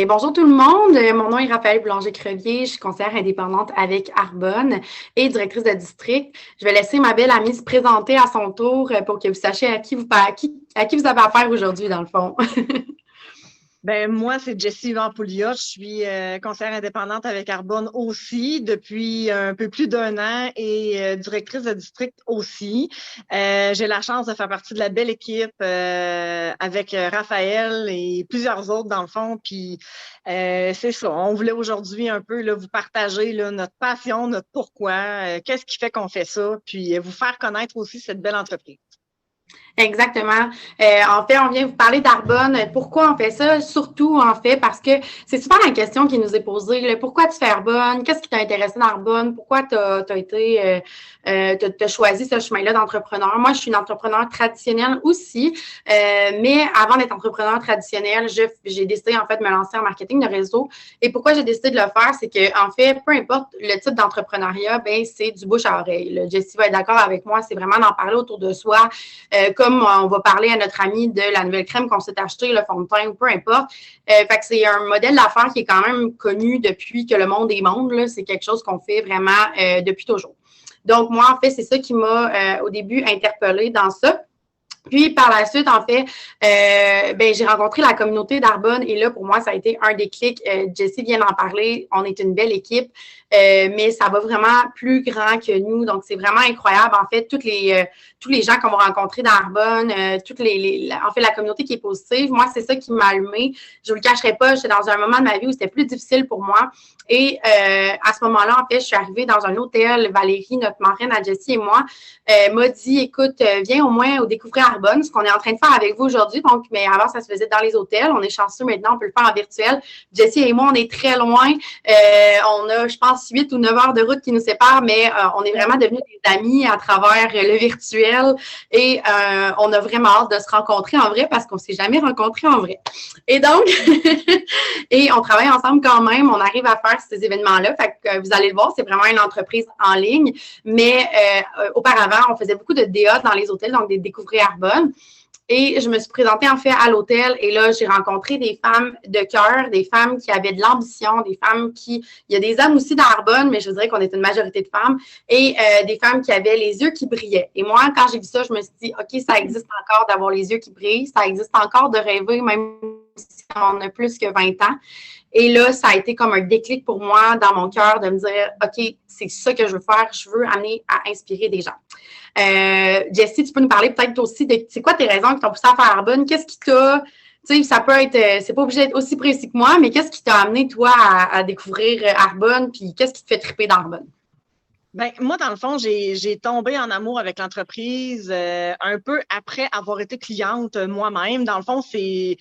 Et bonjour tout le monde, mon nom est Raphaël Boulanger-Crevier, je suis conseillère indépendante avec Arbonne et directrice de district. Je vais laisser ma belle amie se présenter à son tour pour que vous sachiez à qui vous avez affaire aujourd'hui dans le fond. Ben moi, c'est Jessie Vampoulia. Je suis conseillère indépendante avec Arbonne aussi depuis un peu plus d'un an et directrice de district aussi. J'ai la chance de faire partie de la belle équipe avec Raphaël et plusieurs autres dans le fond. Puis c'est ça. On voulait aujourd'hui un peu là, vous partager là, notre passion, notre pourquoi, qu'est-ce qui fait qu'on fait ça, puis vous faire connaître aussi cette belle entreprise. Exactement. En fait, on vient vous parler d'Arbonne. Pourquoi on fait ça? Surtout, en fait, parce que c'est souvent la question qui nous est posée. Là, pourquoi tu fais Arbonne? Qu'est-ce qui t'a intéressé dans Arbonne? Pourquoi t'as choisi ce chemin-là d'entrepreneur? Moi, je suis une entrepreneur traditionnelle aussi, mais avant d'être entrepreneur traditionnel, j'ai décidé, en fait, de me lancer en marketing de réseau. Et pourquoi j'ai décidé de le faire? C'est que, en fait, peu importe le type d'entrepreneuriat, ben, c'est du bouche à oreille. Là. Jessie va être d'accord avec moi. C'est vraiment d'en parler autour de soi. Comme on va parler à notre ami de la nouvelle crème qu'on s'est acheté, le fond de teint ou peu importe. Fait que c'est un modèle d'affaires qui est quand même connu depuis que le monde est monde. Là. C'est quelque chose qu'on fait vraiment depuis toujours. Donc, moi, en fait, c'est ça qui m'a au début interpellée dans ça. Puis par la suite, en fait, j'ai rencontré la communauté d'Arbonne et là, pour moi, ça a été un déclic. Jessie vient d'en parler. On est une belle équipe, mais ça va vraiment plus grand que nous. Donc, c'est vraiment incroyable. En fait, tous les gens qu'on va rencontrer dans Arbonne, en fait, la communauté qui est positive, moi, c'est ça qui m'a allumée. Je ne vous le cacherai pas, j'étais dans un moment de ma vie où c'était plus difficile pour moi. Et à ce moment-là, en fait, je suis arrivée dans un hôtel. Valérie, notre marraine à Jessie et moi, m'a dit, écoute, viens au moins au découvrir Arbonne, ce qu'on est en train de faire avec vous aujourd'hui. Donc, mais avant, ça se faisait dans les hôtels. On est chanceux maintenant, on peut le faire en virtuel. Jessie et moi, on est très loin. On a, je pense, 8 ou 9 heures de route qui nous séparent, mais on est vraiment devenus des amis à travers le virtuel et on a vraiment hâte de se rencontrer en vrai parce qu'on ne s'est jamais rencontrés en vrai. Et donc, et on travaille ensemble quand même. On arrive à faire ces événements-là. Fait que vous allez le voir, c'est vraiment une entreprise en ligne. Mais auparavant, on faisait beaucoup de DA dans les hôtels, donc des découvrir Arbonne. Et je me suis présentée en fait à l'hôtel et là, j'ai rencontré des femmes de cœur, des femmes qui avaient de l'ambition, des femmes qui... Il y a des hommes aussi dans Arbonne, mais je dirais qu'on est une majorité de femmes, et des femmes qui avaient les yeux qui brillaient. Et moi, quand j'ai vu ça, je me suis dit, OK, ça existe encore d'avoir les yeux qui brillent, ça existe encore de rêver, même si on a plus que 20 ans. Et là, ça a été comme un déclic pour moi dans mon cœur de me dire, OK, c'est ça que je veux faire. Je veux amener à inspirer des gens. Jessie, tu peux nous parler peut-être aussi de c'est quoi tes raisons qui t'ont poussé à faire Arbonne? Qu'est-ce qui t'a, tu sais, ça peut être, c'est pas obligé d'être aussi précis que moi, mais qu'est-ce qui t'a amené, toi, à découvrir Arbonne? Puis qu'est-ce qui te fait triper d'Arbonne? Ben, moi, dans le fond, j'ai tombé en amour avec l'entreprise un peu après avoir été cliente moi-même. Dans le fond, c'est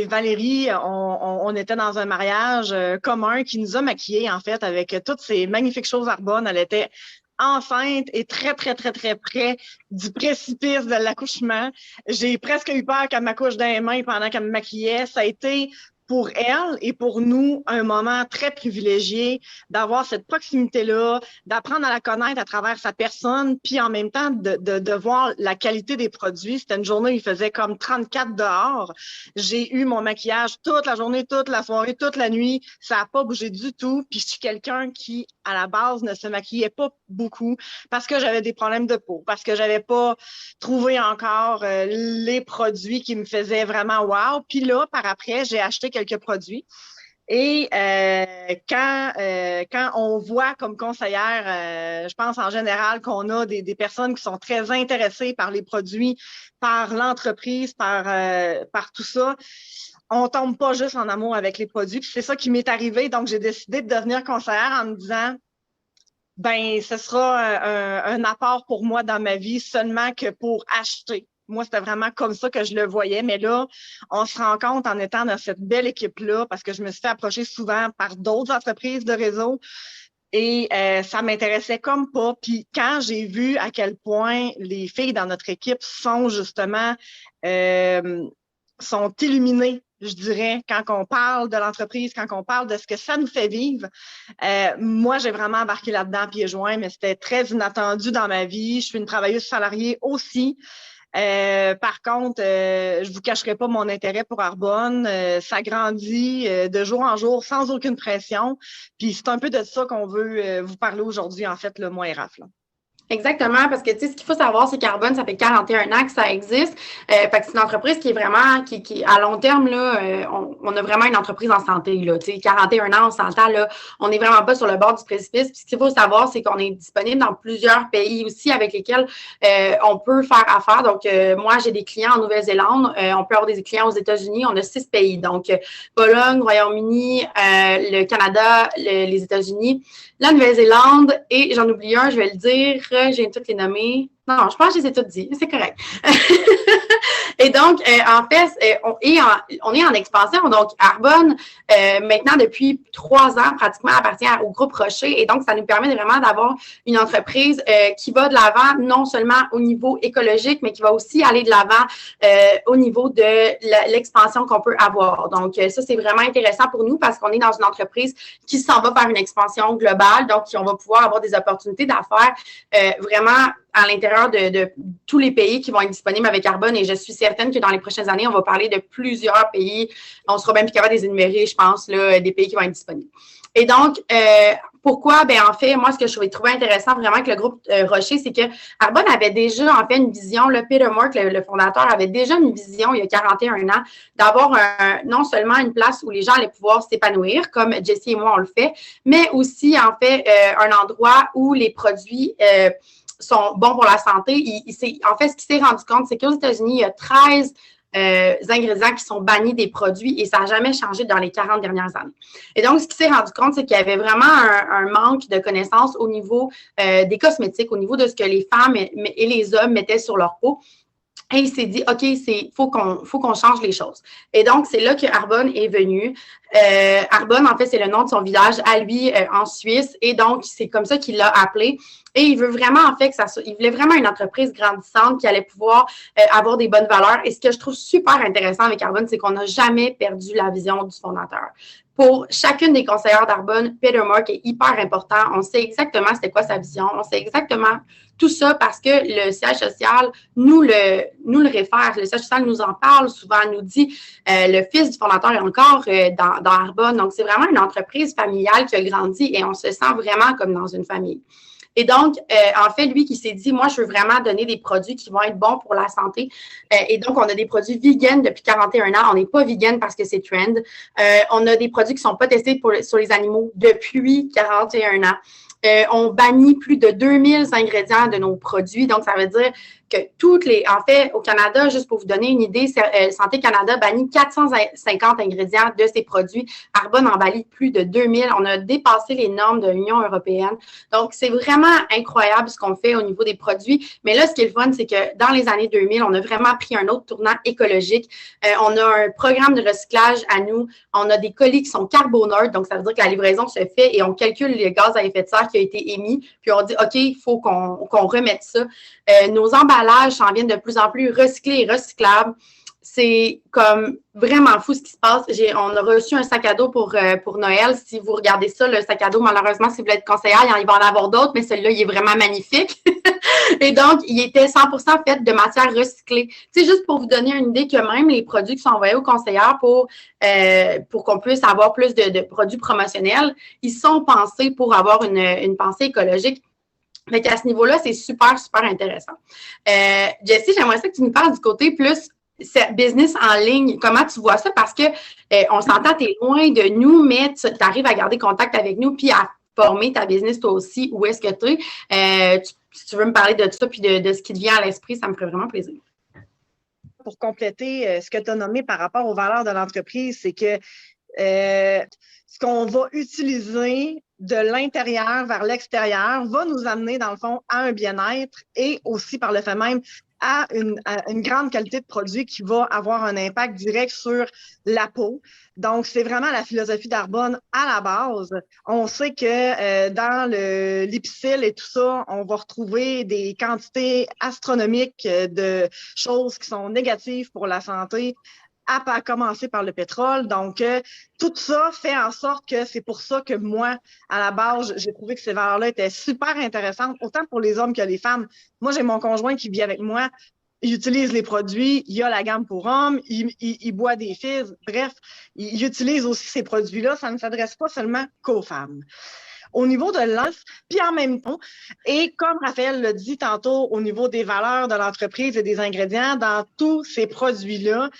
Valérie, on était dans un mariage commun qui nous a maquillés, en fait, avec toutes ces magnifiques choses Arbonne. Elle était enceinte et très, très, très, très près du précipice de l'accouchement. J'ai presque eu peur qu'elle m'accouche dans les mains pendant qu'elle me maquillait. Ça a été pour elle et pour nous un moment très privilégié d'avoir cette proximité-là, d'apprendre à la connaître à travers sa personne, puis en même temps de voir la qualité des produits. C'était une journée où il faisait comme 34 dehors. J'ai eu mon maquillage toute la journée, toute la soirée, toute la nuit. Ça n'a pas bougé du tout. Puis je suis quelqu'un qui, à la base, ne se maquillait pas beaucoup parce que j'avais des problèmes de peau, parce que j'avais pas trouvé encore les produits qui me faisaient vraiment wow. Puis là, par après, j'ai acheté quelques produits. Et quand on voit comme conseillère, je pense en général qu'on a des personnes qui sont très intéressées par les produits, par l'entreprise, par tout ça, on tombe pas juste en amour avec les produits. Puis c'est ça qui m'est arrivé. Donc, j'ai décidé de devenir conseillère en me disant, ben, ce sera un apport pour moi dans ma vie seulement que pour acheter. Moi, c'était vraiment comme ça que je le voyais. Mais là, on se rend compte en étant dans cette belle équipe-là, parce que je me suis fait approcher souvent par d'autres entreprises de réseau et ça m'intéressait comme pas. Puis quand j'ai vu à quel point les filles dans notre équipe sont justement sont illuminées, je dirais, quand on parle de l'entreprise, quand on parle de ce que ça nous fait vivre. Moi, j'ai vraiment embarqué là-dedans pieds joints, mais c'était très inattendu dans ma vie. Je suis une travailleuse salariée aussi. Par contre, je vous cacherai pas mon intérêt pour Arbonne. Ça grandit de jour en jour sans aucune pression. Puis c'est un peu de ça qu'on veut vous parler aujourd'hui, en fait, moi et Raph. Exactement, parce que tu sais, ce qu'il faut savoir, c'est qu'Arbonne, ça fait 41 ans que ça existe. Fait que c'est une entreprise qui est vraiment, qui à long terme, là, on a vraiment une entreprise en santé, là. Tu sais, 41 ans, on s'entend, là, on n'est vraiment pas sur le bord du précipice. Puis ce qu'il faut savoir, c'est qu'on est disponible dans plusieurs pays aussi avec lesquels on peut faire affaire. Donc, moi, j'ai des clients en Nouvelle-Zélande, on peut avoir des clients aux États-Unis, on a 6 pays. Donc, Pologne, Royaume-Uni, le Canada, les États-Unis, la Nouvelle-Zélande et j'en oublie un, je vais le dire, j'ai toutes les nommées. Non, je pense que je les ai toutes dit, c'est correct. Et donc, en fait, on est en expansion. Donc, Arbonne, maintenant, depuis 3 ans, pratiquement, appartient au groupe Rocher. Et donc, ça nous permet vraiment d'avoir une entreprise qui va de l'avant, non seulement au niveau écologique, mais qui va aussi aller de l'avant au niveau de l'expansion qu'on peut avoir. Donc, ça, c'est vraiment intéressant pour nous parce qu'on est dans une entreprise qui s'en va vers une expansion globale. Donc, on va pouvoir avoir des opportunités d'affaires vraiment à l'intérieur de tous les pays qui vont être disponibles avec Arbonne. Et je suis certaine que dans les prochaines années, on va parler de plusieurs pays. On sera même plus capable de les énumérer, je pense, là, des pays qui vont être disponibles. Et donc, pourquoi? Ben, en fait, moi, ce que je trouvais intéressant vraiment avec le groupe Rocher, c'est que Arbonne avait déjà, en fait, une vision. Là, Peter Mark, le fondateur, avait déjà une vision il y a 41 ans d'avoir non seulement une place où les gens allaient pouvoir s'épanouir, comme Jessie et moi, on le fait, mais aussi, en fait, un endroit où les produits sont bons pour la santé. En fait, ce qu'il s'est rendu compte, c'est qu'aux États-Unis, il y a 13 ingrédients qui sont bannis des produits et ça n'a jamais changé dans les 40 dernières années. Et donc, ce qu'il s'est rendu compte, c'est qu'il y avait vraiment un manque de connaissances au niveau des cosmétiques, au niveau de ce que les femmes et les hommes mettaient sur leur peau. Et il s'est dit, OK, faut qu'on change les choses. Et donc, c'est là que Arbonne est venu. Arbonne, en fait, c'est le nom de son village à lui en Suisse. Et donc, c'est comme ça qu'il l'a appelé. Et il veut vraiment, en fait, il voulait vraiment une entreprise grandissante qui allait pouvoir avoir des bonnes valeurs. Et ce que je trouve super intéressant avec Arbonne, c'est qu'on n'a jamais perdu la vision du fondateur. Pour chacune des conseillères d'Arbonne, Peter Mark est hyper important. On sait exactement c'était quoi sa vision. On sait exactement tout ça parce que le siège social nous le réfère. Le siège social nous en parle souvent, nous dit le fils du fondateur est encore dans Arbonne. Donc, c'est vraiment une entreprise familiale qui a grandi et on se sent vraiment comme dans une famille. Et donc, en fait, lui qui s'est dit, moi, je veux vraiment donner des produits qui vont être bons pour la santé. Et donc, on a des produits vegan depuis 41 ans. On n'est pas vegan parce que c'est trend. On a des produits qui ne sont pas testés sur les animaux depuis 41 ans. On bannit plus de 2000 ingrédients de nos produits. Donc, ça veut dire que en fait, au Canada, juste pour vous donner une idée, Santé Canada bannit 450 ingrédients de ces produits. Arbonne en bannit plus de 2000. On a dépassé les normes de l'Union européenne. Donc, c'est vraiment incroyable ce qu'on fait au niveau des produits. Mais là, ce qui est le fun, c'est que dans les années 2000, on a vraiment pris un autre tournant écologique. On a un programme de recyclage à nous. On a des colis qui sont carboneutres. Donc, ça veut dire que la livraison se fait et on calcule les gaz à effet de serre qui a été émis. Puis, on dit, OK, il faut qu'on remette ça. Nos emballages s'en viennent de plus en plus recyclés et recyclables. C'est comme vraiment fou ce qui se passe. On a reçu un sac à dos pour Noël. Si vous regardez ça, le sac à dos, malheureusement, si vous voulez être conseillère, il va en avoir d'autres, mais celui-là, il est vraiment magnifique. Et donc, il était 100% fait de matière recyclée. C'est juste pour vous donner une idée que même les produits qui sont envoyés aux conseillères pour qu'on puisse avoir plus de produits promotionnels, ils sont pensés pour avoir une pensée écologique. Fait qu'à ce niveau-là, c'est super, super intéressant. Jessie, j'aimerais ça que tu nous parles du côté plus business en ligne. Comment tu vois ça? Parce que on s'entend, tu es loin de nous, mais tu arrives à garder contact avec nous puis à former ta business toi aussi. Où est-ce que tu es? Si tu veux me parler de ça puis de ce qui te vient à l'esprit, ça me ferait vraiment plaisir. Pour compléter ce que tu as nommé par rapport aux valeurs de l'entreprise, c'est que ce qu'on va utiliser de l'intérieur vers l'extérieur va nous amener, dans le fond, à un bien-être et aussi, par le fait même, à une grande qualité de produit qui va avoir un impact direct sur la peau. Donc, c'est vraiment la philosophie d'Arbonne à la base. On sait que dans l'Ipsil et tout ça, on va retrouver des quantités astronomiques de choses qui sont négatives pour la santé, à commencer par le pétrole. Donc, tout ça fait en sorte que c'est pour ça que moi, à la base, j'ai trouvé que ces valeurs-là étaient super intéressantes, autant pour les hommes que les femmes. Moi, j'ai mon conjoint qui vit avec moi. il utilise les produits, il y a la gamme pour hommes, il boit des fizz, bref, il utilise aussi ces produits-là, ça ne s'adresse pas seulement qu'aux femmes. Au niveau de l'offre, puis en même temps, et comme Raphaël l'a dit tantôt, au niveau des valeurs de l'entreprise et des ingrédients, dans tous ces produits-là,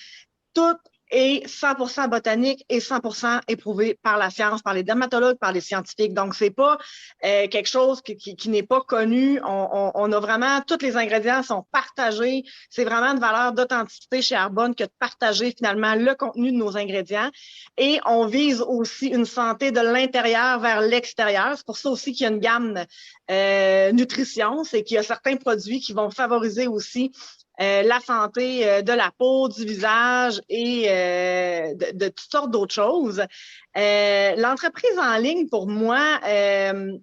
tout est 100% botanique et 100% éprouvé par la science, par les dermatologues, par les scientifiques. Donc, c'est pas quelque chose qui n'est pas connu. On a vraiment, tous les ingrédients sont partagés. C'est vraiment une valeur d'authenticité chez Arbonne que de partager finalement le contenu de nos ingrédients. Et on vise aussi une santé de l'intérieur vers l'extérieur. C'est pour ça aussi qu'il y a une gamme nutrition, c'est qu'il y a certains produits qui vont favoriser aussi la santé de la peau, du visage et de toutes sortes d'autres choses. L'entreprise en ligne, pour moi, je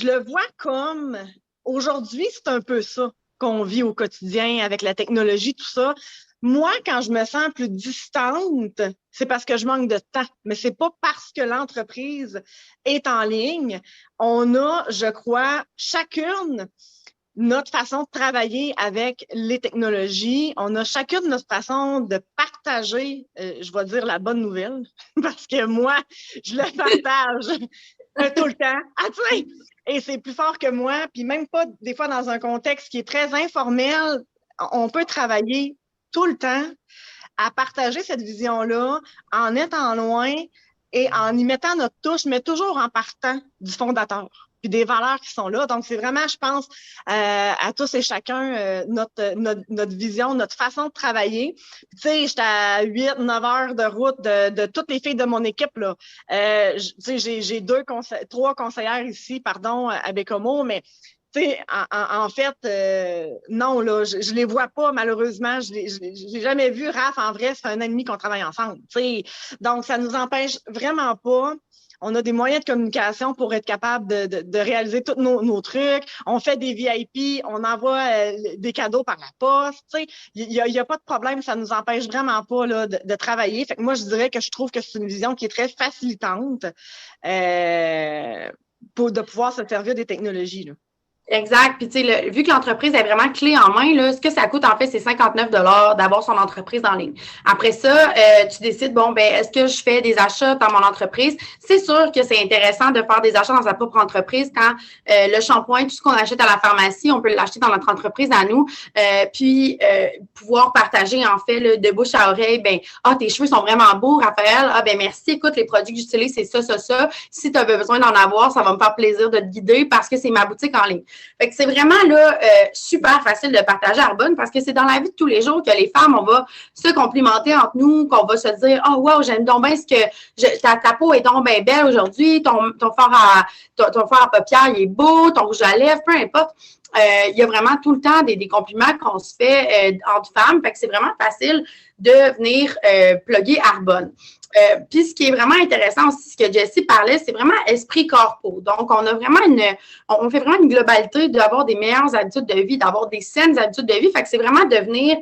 le vois comme aujourd'hui, c'est un peu ça qu'on vit au quotidien avec la technologie, tout ça. Moi, quand je me sens plus distante, c'est parce que je manque de temps, mais c'est pas parce que l'entreprise est en ligne. On a, je crois, chacune notre façon de travailler avec les technologies. On a chacune notre façon de partager, je vais dire la bonne nouvelle, parce que moi, je le partage tout le temps. Ah, tu sais, et c'est plus fort que moi, puis même pas des fois dans un contexte qui est très informel, on peut travailler tout le temps à partager cette vision-là en étant loin et en y mettant notre touche, mais toujours en partant du fondateur puis des valeurs qui sont là. Donc, c'est vraiment, je pense, à tous et chacun, notre vision, notre façon de travailler. Tu sais, j'étais à 8-9 heures de route de toutes les filles de mon équipe, là. Tu sais, j'ai trois conseillères ici, pardon, à Bécomo, mais tu sais, en fait, non, là, je les vois pas, malheureusement. Je l'ai jamais vu. Raph, en vrai, c'est un ennemi qu'on travaille ensemble. Tu sais. Donc, ça nous empêche vraiment pas. On a des moyens de communication pour être capable de réaliser tous nos trucs. On fait des VIP, on envoie des cadeaux par la poste. Tu sais, il y a pas de problème, ça nous empêche vraiment pas là, de travailler. Fait que moi, je dirais que je trouve que c'est une vision qui est très facilitante de pouvoir se servir des technologies, là. Exact. Puis, tu sais, vu que l'entreprise est vraiment clé en main, là, ce que ça coûte, en fait, c'est 59 d'avoir son entreprise en ligne. Après ça, tu décides, bon, ben, est-ce que je fais des achats dans mon entreprise? C'est sûr que c'est intéressant de faire des achats dans sa propre entreprise quand le shampoing, tout ce qu'on achète à la pharmacie, on peut l'acheter dans notre entreprise à nous. Puis, pouvoir partager, en fait, là, de bouche à oreille, ben, tes cheveux sont vraiment beaux, Raphaël. Ben, merci. Écoute, les produits que j'utilise, c'est ça, ça, ça. Si tu as besoin d'en avoir, ça va me faire plaisir de te guider parce que c'est ma boutique en ligne. Fait que c'est vraiment là super facile de partager Arbonne parce que c'est dans la vie de tous les jours que les femmes, on va se complimenter entre nous, qu'on va se dire « Oh wow, j'aime donc bien ce que ta peau est donc bien belle aujourd'hui, ton fard à paupières, il est beau, ton rouge à lèvres, peu importe. » Il y a vraiment tout le temps des compliments qu'on se fait entre femmes. Fait que c'est vraiment facile de venir plugger Arbonne. Puis ce qui est vraiment intéressant aussi, ce que Jessie parlait, c'est vraiment esprit corpo. Donc, on fait vraiment une globalité d'avoir des meilleures habitudes de vie, d'avoir des saines habitudes de vie. Fait que c'est vraiment de venir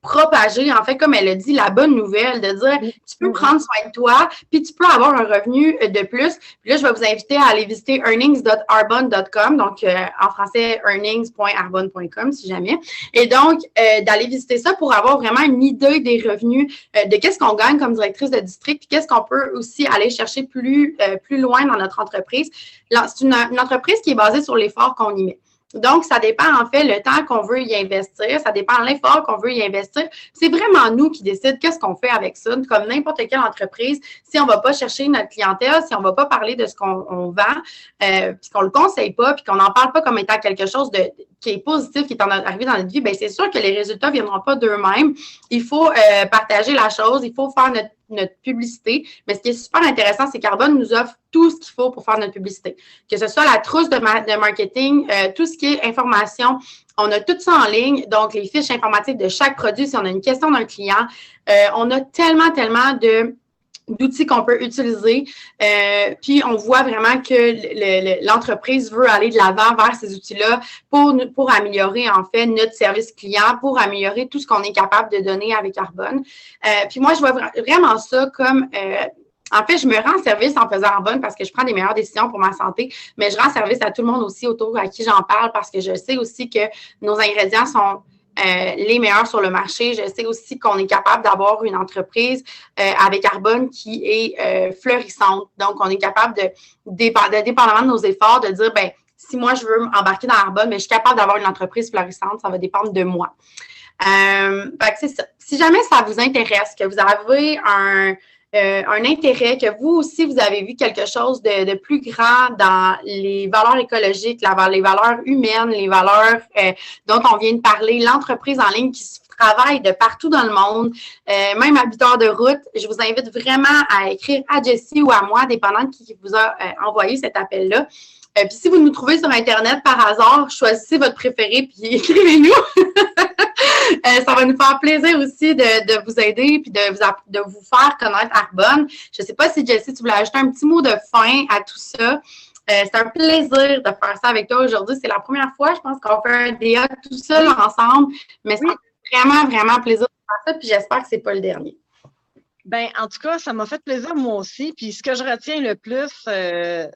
propager, en fait, comme elle a dit, la bonne nouvelle, de dire tu peux prendre soin de toi, puis tu peux avoir un revenu de plus. Puis là, je vais vous inviter à aller visiter earnings.arbonne.com, donc en français earnings.arbonne.com si jamais. Et donc, d'aller visiter ça pour avoir vraiment une idée des revenus, de qu'est-ce qu'on gagne comme directrice de district, puis qu'est-ce qu'on peut aussi aller chercher plus loin dans notre entreprise. Là, c'est une entreprise qui est basée sur l'effort qu'on y met. Donc, ça dépend, en fait, le temps qu'on veut y investir. Ça dépend de l'effort qu'on veut y investir. C'est vraiment nous qui décidons qu'est-ce qu'on fait avec ça. Comme n'importe quelle entreprise, si on ne va pas chercher notre clientèle, si on ne va pas parler de ce qu'on vend, puis qu'on ne le conseille pas, puis qu'on n'en parle pas comme étant quelque chose qui est positif, qui est arrivé dans notre vie, bien, c'est sûr que les résultats ne viendront pas d'eux-mêmes. Il faut partager la chose, il faut faire notre publicité. Mais ce qui est super intéressant, c'est qu'Arbonne nous offre tout ce qu'il faut pour faire notre publicité. Que ce soit la trousse de marketing, tout ce qui est information, on a tout ça en ligne. Donc, les fiches informatives de chaque produit, si on a une question d'un client, on a tellement d'outils qu'on peut utiliser. Puis, on voit vraiment que l'entreprise veut aller de l'avant vers ces outils-là pour améliorer, en fait, notre service client, pour améliorer tout ce qu'on est capable de donner avec Arbonne. Puis, moi, je vois vraiment ça comme En fait, je me rends service en faisant Arbonne parce que je prends des meilleures décisions pour ma santé, mais je rends service à tout le monde aussi autour à qui j'en parle parce que je sais aussi que nos ingrédients sont les meilleurs sur le marché. Je sais aussi qu'on est capable d'avoir une entreprise avec Arbonne qui est florissante. Donc, on est capable dépendamment de nos efforts, de dire, ben si moi, je veux embarquer dans Arbonne, mais je suis capable d'avoir une entreprise florissante, ça va dépendre de moi. Fait que c'est ça. Si jamais ça vous intéresse, que vous avez un intérêt, que vous aussi, vous avez vu quelque chose de plus grand dans les valeurs écologiques, les valeurs humaines, les valeurs dont on vient de parler, l'entreprise en ligne qui se travaille de partout dans le monde, même habiteur de route, je vous invite vraiment à écrire à Jessie ou à moi, dépendant de qui vous a envoyé cet appel-là. Puis si vous nous trouvez sur Internet par hasard, choisissez votre préféré puis écrivez-nous. Ça va nous faire plaisir aussi de vous aider puis de vous faire connaître Arbonne. Je ne sais pas si, Jessie, tu voulais ajouter un petit mot de fin à tout ça. C'est un plaisir de faire ça avec toi aujourd'hui. C'est la première fois, je pense, qu'on fait un DA tout seul ensemble. Mais c'est vraiment, vraiment un plaisir de faire ça. Puis j'espère que ce n'est pas le dernier. Ben, en tout cas, ça m'a fait plaisir moi aussi. Puis ce que je retiens le plus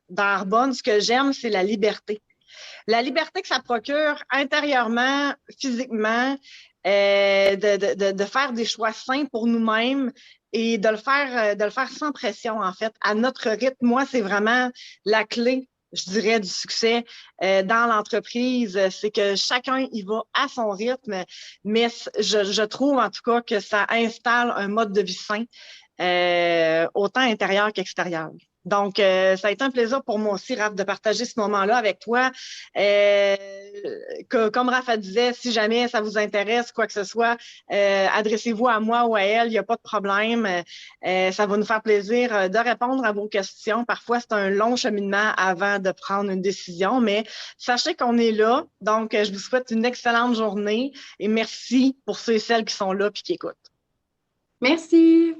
dans Arbonne, ce que j'aime, c'est la liberté. La liberté que ça procure intérieurement, physiquement, de faire des choix sains pour nous-mêmes et de le faire sans pression, en fait, à notre rythme. Moi, c'est vraiment la clé, je dirais, du succès dans l'entreprise. C'est que chacun y va à son rythme, mais je trouve en tout cas que ça installe un mode de vie sain, autant intérieur qu'extérieur. Donc, ça a été un plaisir pour moi aussi, Raph, de partager ce moment-là avec toi. Comme Raph disait, si jamais ça vous intéresse, quoi que ce soit, adressez-vous à moi ou à elle, il n'y a pas de problème. Ça va nous faire plaisir de répondre à vos questions. Parfois, c'est un long cheminement avant de prendre une décision, mais sachez qu'on est là. Donc, je vous souhaite une excellente journée et merci pour ceux et celles qui sont là et qui écoutent. Merci.